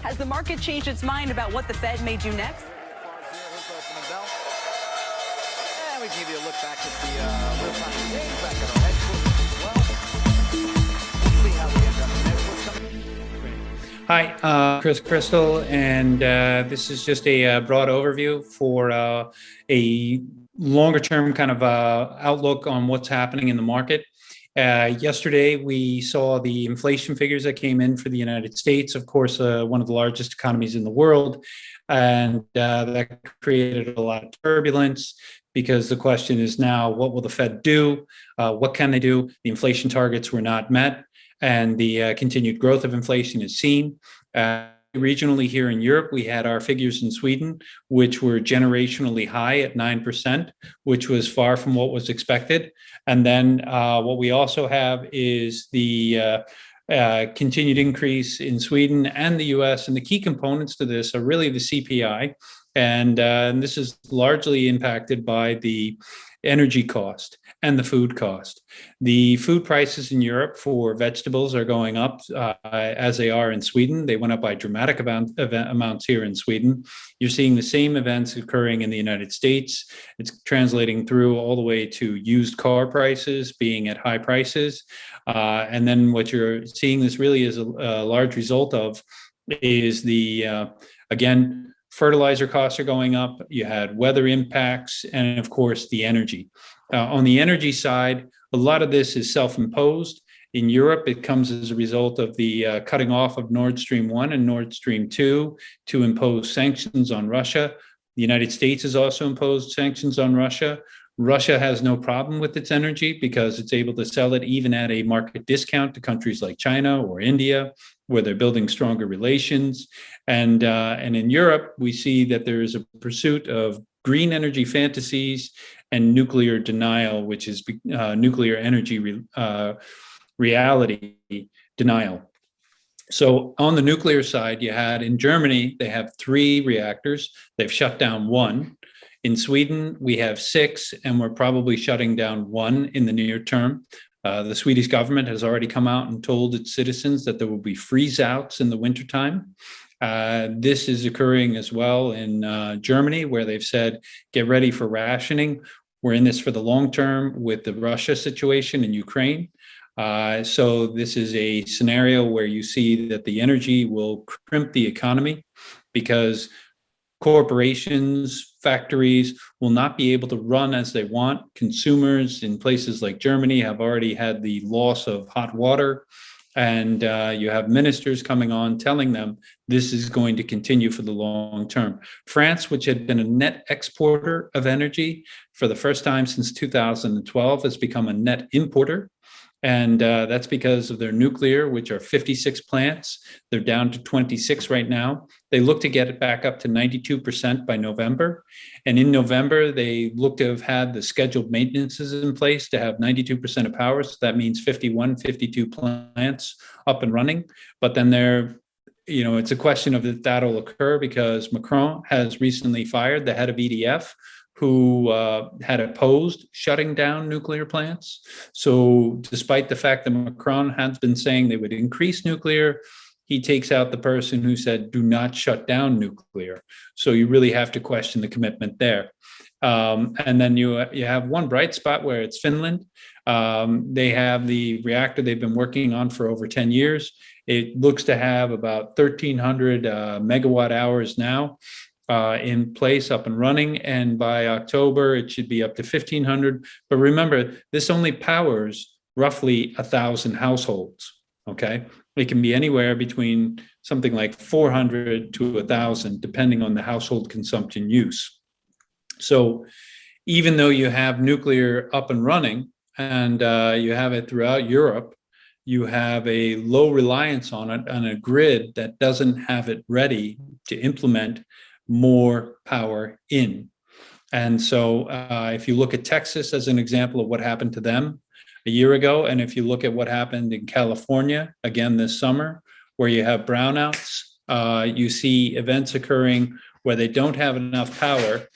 Has the market changed its mind about what the Fed may do next? And we give you a look back at the real-time games back at our headquarters as well. We'll see how we end up next. Hi, Chris Crystal, and this is just a broad overview for a longer-term kind of outlook on what's happening in the market. Yesterday, we saw the inflation figures that came in for the United States, of course, one of the largest economies in the world, and that created a lot of turbulence because the question is now, what will the Fed do? What can they do? The inflation targets were not met, and the continued growth of inflation is seen. Regionally here in Europe, we had our figures in Sweden, which were generationally high at 9%, which was far from what was expected. And then what we also have is the continued increase in Sweden and the US. And the key components to this are really the CPI. And this is largely impacted by the energy cost and the food cost. The food prices in Europe for vegetables are going up as they are in Sweden. They went up by dramatic amounts here in Sweden. You're seeing the same events occurring in the United States. It's translating through all the way to used car prices being at high prices. And then what you're seeing this really is a large result of is the, again, fertilizer costs are going up. You had weather impacts, and of course, the energy. On the energy side, a lot of this is self-imposed. In Europe, it comes as a result of the cutting off of Nord Stream 1 and Nord Stream 2 to impose sanctions on Russia. The United States has also imposed sanctions on Russia. Russia has no problem with its energy because it's able to sell it even at a market discount to countries like China or India, where they're building stronger relations. And in Europe, we see that there is a pursuit of green energy fantasies and nuclear denial, which is nuclear energy reality denial. So on the nuclear side, you had in Germany, they have 3 reactors. They've shut down 1. In Sweden, we have 6, and we're probably shutting down 1 in the near term. The Swedish government has already come out and told its citizens that there will be freeze outs in the wintertime. This is occurring as well in Germany, where they've said, get ready for rationing. We're in this for the long term with the Russia situation in Ukraine. So this is a scenario where you see that the energy will crimp the economy because corporations, factories will not be able to run as they want. Consumers in places like Germany have already had the loss of hot water. And you have ministers coming on telling them this is going to continue for the long term. France, which had been a net exporter of energy for the first time since 2012, has become a net importer. And that's because of their nuclear, which are 56 plants. They're down to 26 right now. They look to get it back up to 92% by November. And in November, they look to have had the scheduled maintenances in place to have 92% of power. So that means 52 plants up and running. But then it's a question of if that'll occur because Macron has recently fired the head of EDF, who had opposed shutting down nuclear plants. So despite the fact that Macron has been saying they would increase nuclear, he takes out the person who said, do not shut down nuclear. So you really have to question the commitment there. And then you have one bright spot where it's Finland. They have the reactor they've been working on for over 10 years. It looks to have about 1,300 megawatt hours now. In place, up and running, and by October it should be up to 1,500. But remember, this only powers roughly 1,000 households. Okay, it can be anywhere between something like 400 to 1,000, depending on the household consumption use. So, even though you have nuclear up and running, and you have it throughout Europe, you have a low reliance on it on a grid that doesn't have it ready to implement more power in. And so if you look at Texas as an example of what happened to them a year ago, and if you look at what happened in California again this summer, where you have brownouts, you see events occurring where they don't have enough power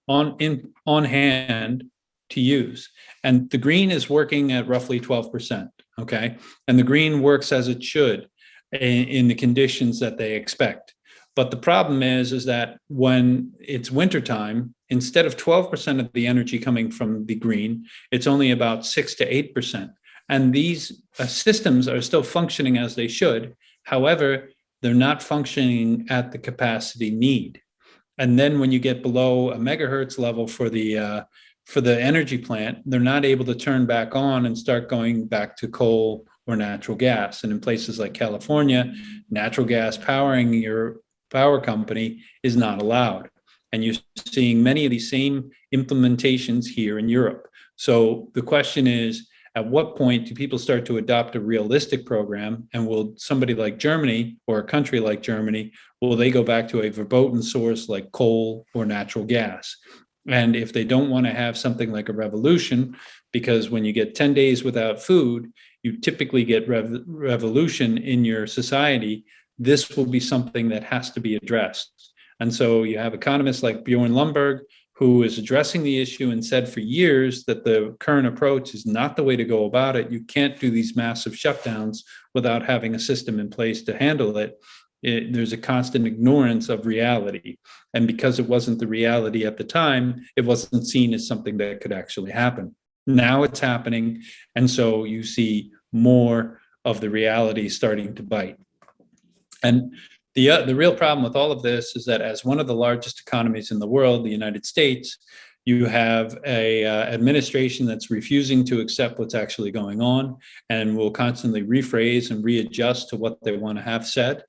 on hand to use. And the green is working at roughly 12%, okay? And the green works as it should. in the conditions that they expect. But the problem is that when it's wintertime, instead of 12% of the energy coming from the green, it's only about 6 to 8%. And these systems are still functioning as they should. However, they're not functioning at the capacity need. And then when you get below a megahertz level for the energy plant, they're not able to turn back on and start going back to coal or natural gas. And in places like California, natural gas powering your power company is not allowed. And you're seeing many of these same implementations here in Europe. So the question is, at what point do people start to adopt a realistic program? And will somebody like Germany or a country like Germany, will they go back to a verboten source like coal or natural gas? And if they don't want to have something like a revolution, because when you get 10 days without food, you typically get revolution in your society, this will be something that has to be addressed. And so you have economists like Bjorn Lomborg, who is addressing the issue and said for years that the current approach is not the way to go about it. You can't do these massive shutdowns without having a system in place to handle it. There's a constant ignorance of reality. And because it wasn't the reality at the time, it wasn't seen as something that could actually happen. Now it's happening. And so you see more of the reality starting to bite. And the real problem with all of this is that as one of the largest economies in the world, the United States, you have a administration that's refusing to accept what's actually going on and will constantly rephrase and readjust to what they want to have said.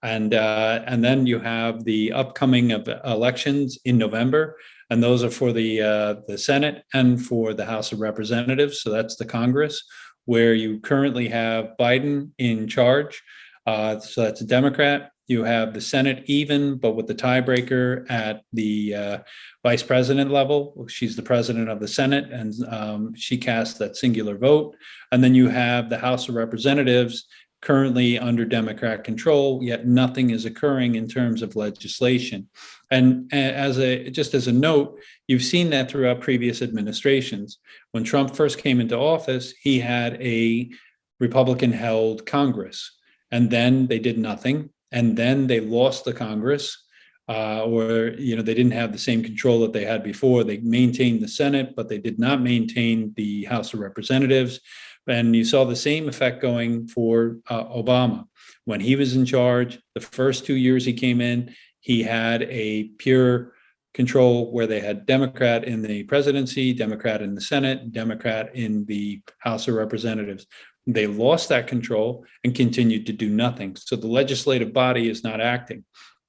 And then you have the upcoming of elections in November, and those are for the Senate and for the House of Representatives. So that's the Congress, where you currently have Biden in charge. So that's a Democrat. You have the Senate even, but with the tiebreaker at the vice president level. She's the president of the Senate, and she cast that singular vote. And then you have the House of Representatives currently under Democrat control, yet nothing is occurring in terms of legislation. And as a note, you've seen that throughout previous administrations. When Trump first came into office, he had a Republican-held Congress, and then they did nothing. And then they lost the Congress, or they didn't have the same control that they had before. They maintained the Senate, but they did not maintain the House of Representatives. And you saw the same effect going for Obama. When he was in charge, the first 2 years he came in, he had a pure control where they had Democrat in the presidency, Democrat in the Senate, Democrat in the House of Representatives. They lost that control and continued to do nothing. So the legislative body is not acting.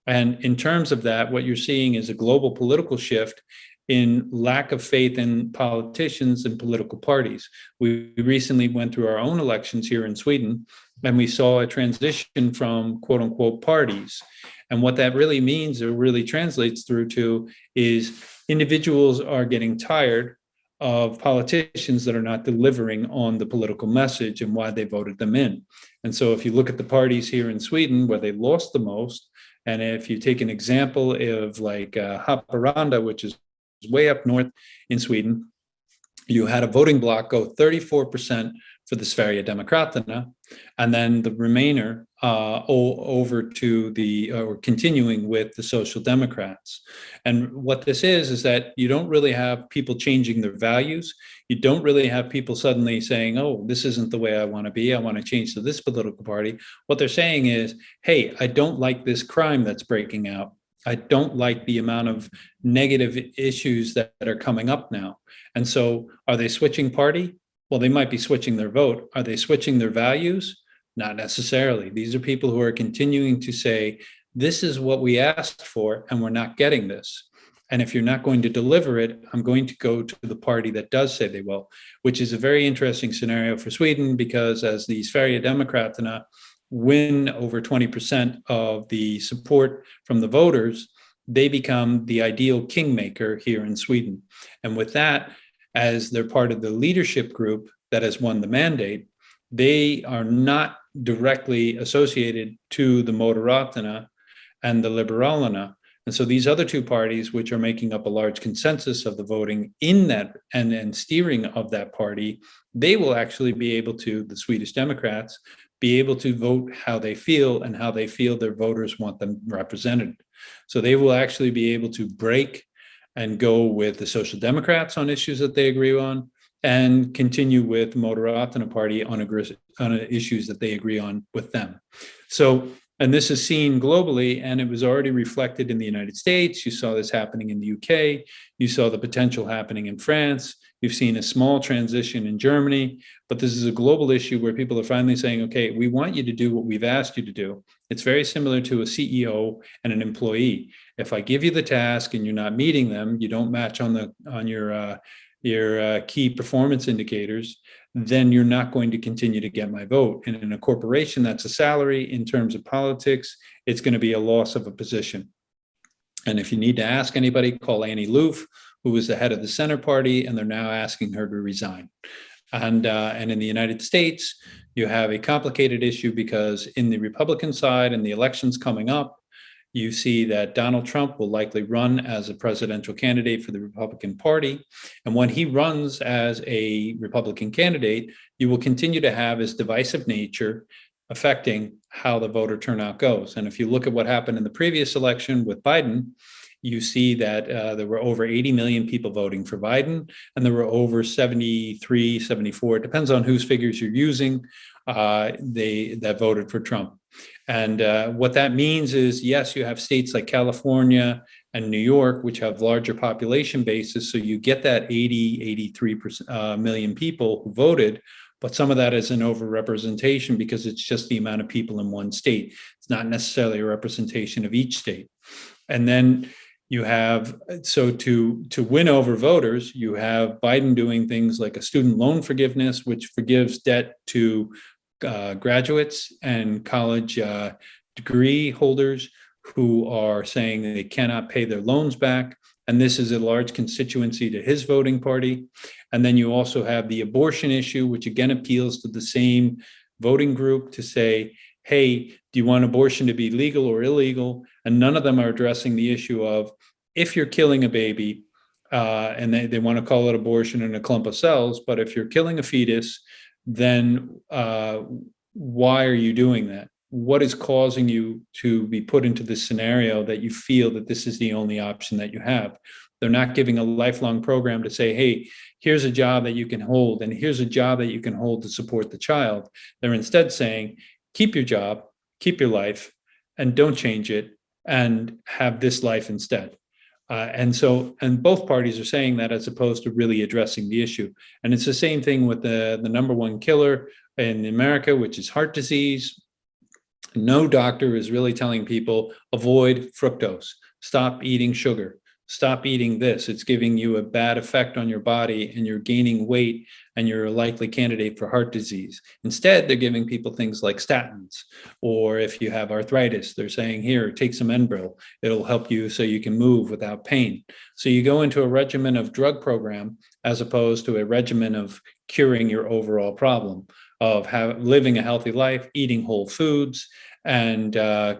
And in terms of that, what you're seeing is a global political shift in lack of faith in politicians and political parties. We recently went through our own elections here in Sweden, and we saw a transition from quote unquote parties. And what that really means, or really translates through to, is individuals are getting tired of politicians that are not delivering on the political message and why they voted them in. And so if you look at the parties here in Sweden where they lost the most, and if you take an example of like Haparanda, which is way up north in Sweden, you had a voting bloc go 34% for the Sverigedemokraterna, and then the remainder over to or continuing with the Social Democrats. And what this is that you don't really have people changing their values. You don't really have people suddenly saying, oh, this isn't the way I want to be. I want to change to this political party. What they're saying is, hey, I don't like this crime that's breaking out. I don't like the amount of negative issues that are coming up now. And so are they switching party? Well, they might be switching their vote. Are they switching their values? Not necessarily. These are people who are continuing to say, this is what we asked for, and we're not getting this. And if you're not going to deliver it, I'm going to go to the party that does say they will, which is a very interesting scenario for Sweden, because as the Sverigedemokraterna win over 20% of the support from the voters, they become the ideal kingmaker here in Sweden. And with that, as they're part of the leadership group that has won the mandate, they are not directly associated to the Moderaterna and the Liberalerna. And so these other two parties, which are making up a large consensus of the voting in that and steering of that party, they will actually be able to, the Swedish Democrats, be able to vote how they feel and how they feel their voters want them represented. So they will actually be able to break and go with the Social Democrats on issues that they agree on, and continue with Moderatena Party on issues that they agree on with them. So, and this is seen globally, and it was already reflected in the United States. You saw this happening in the UK. You saw the potential happening in France. You've seen a small transition in Germany, but this is a global issue where people are finally saying, okay, we want you to do what we've asked you to do. It's very similar to a CEO and an employee. If I give you the task and you're not meeting them, you don't match on your key performance indicators, then you're not going to continue to get my vote. And in a corporation, that's a salary. In terms of politics, it's going to be a loss of a position. And if you need to ask anybody, call Annie Louf, who was the head of the Center Party, and they're now asking her to resign. And in the United States, you have a complicated issue because in the Republican side and the elections coming up, you see that Donald Trump will likely run as a presidential candidate for the Republican Party. And when he runs as a Republican candidate, you will continue to have his divisive nature affecting how the voter turnout goes. And if you look at what happened in the previous election with Biden, you see that there were over 80 million people voting for Biden, and there were over 73, 74, it depends on whose figures you're using, that voted for Trump. And what that means is, yes, you have states like California and New York, which have larger population bases. So you get that 83 million people who voted, but some of that is an overrepresentation because it's just the amount of people in one state. It's not necessarily a representation of each state. And then you have, so to win over voters, you have Biden doing things like a student loan forgiveness, which forgives debt to graduates and college degree holders who are saying they cannot pay their loans back. And this is a large constituency to his voting party. And then you also have the abortion issue, which again appeals to the same voting group to say, hey, do you want abortion to be legal or illegal? And none of them are addressing the issue of, if you're killing a baby, and they want to call it abortion in a clump of cells, but if you're killing a fetus, then why are you doing that? What is causing you to be put into this scenario that you feel that this is the only option that you have? They're not giving a lifelong program to say, hey, here's a job that you can hold, and here's a job that you can hold to support the child. They're instead saying, keep your job, keep your life, and don't change it, and have this life instead. And both parties are saying that, as opposed to really addressing the issue. And it's the same thing with the number one killer in America, which is heart disease. No doctor is really telling people, avoid fructose, stop eating sugar, stop eating this. It's giving you a bad effect on your body, and you're gaining weight, and you're a likely candidate for heart disease. Instead, they're giving people things like statins, or if you have arthritis, they're saying, here, take some Enbrel. It'll help you so you can move without pain. So you go into a regimen of drug program as opposed to a regimen of curing your overall problem of living a healthy life, eating whole foods, and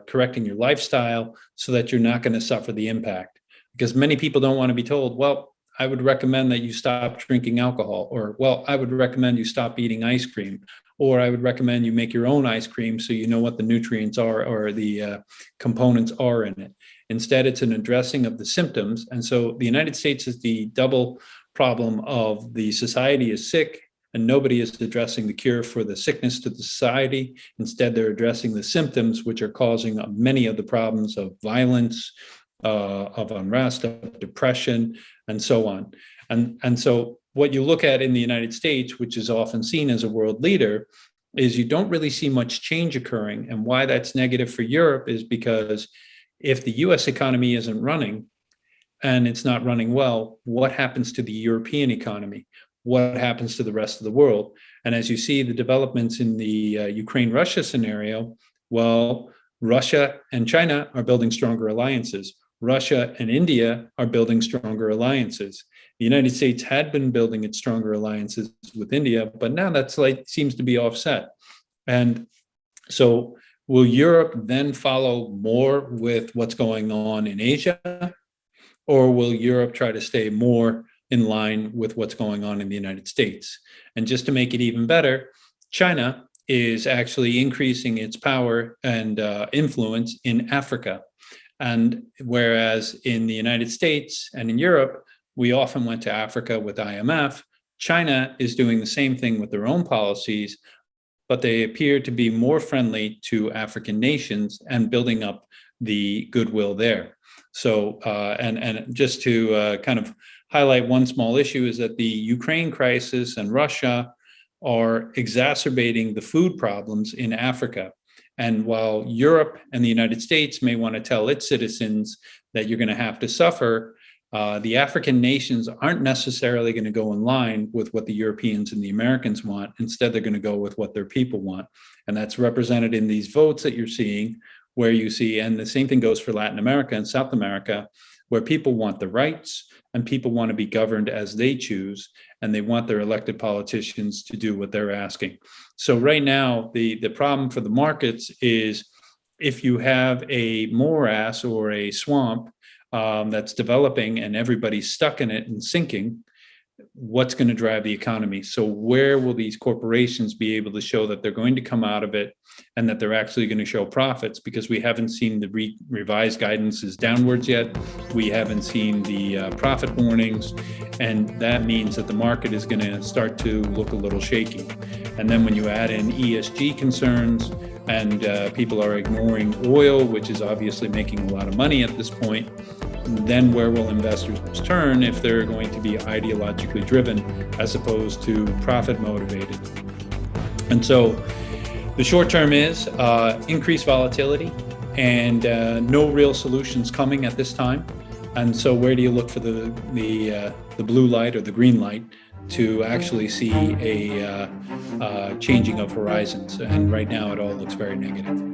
correcting your lifestyle so that you're not going to suffer the impact. Because many people don't want to be told, well, I would recommend that you stop drinking alcohol, or, well, I would recommend you stop eating ice cream, or I would recommend you make your own ice cream so you know what the nutrients are or the components are in it. Instead, it's an addressing of the symptoms. And so the United States is the double problem of the society is sick, and nobody is addressing the cure for the sickness to the society. Instead, they're addressing the symptoms, which are causing many of the problems of violence, of unrest, of depression, and so on. And so what you look at in the United States, which is often seen as a world leader, is you don't really see much change occurring. And why that's negative for Europe is because if the US economy isn't running, and it's not running well, what happens to the European economy? What happens to the rest of the world? And as you see the developments in the Ukraine-Russia scenario, well, Russia and China are building stronger alliances. Russia and India are building stronger alliances. The United States had been building its stronger alliances with India, but now that's seems to be offset. And so will Europe then follow more with what's going on in Asia? Or will Europe try to stay more in line with what's going on in the United States? And just to make it even better, China is actually increasing its power and influence in Africa. And whereas in the United States and in Europe, we often went to Africa with IMF, China is doing the same thing with their own policies, but they appear to be more friendly to African nations and building up the goodwill there. So, and just to kind of highlight one small issue is that the Ukraine crisis and Russia are exacerbating the food problems in Africa. And while Europe and the United States may want to tell its citizens that you're going to have to suffer, the African nations aren't necessarily going to go in line with what the Europeans and the Americans want. Instead, they're going to go with what their people want. And that's represented in these votes that you're seeing, where you see, and the same thing goes for Latin America and South America, where people want the rights and people want to be governed as they choose, and they want their elected politicians to do what they're asking. So right now, the problem for the markets is if you have a morass or a swamp that's developing and everybody's stuck in it and sinking, what's going to drive the economy? So where will these corporations be able to show that they're going to come out of it and that they're actually going to show profits? Because we haven't seen the revised guidances downwards yet. We haven't seen the profit warnings. And that means that the market is going to start to look a little shaky. And then when you add in ESG concerns and people are ignoring oil, which is obviously making a lot of money at this point, then where will investors turn if they're going to be ideologically driven as opposed to profit motivated? And so the short term is increased volatility and no real solutions coming at this time. And so where do you look for the blue light or the green light to actually see a changing of horizons? And right now it all looks very negative.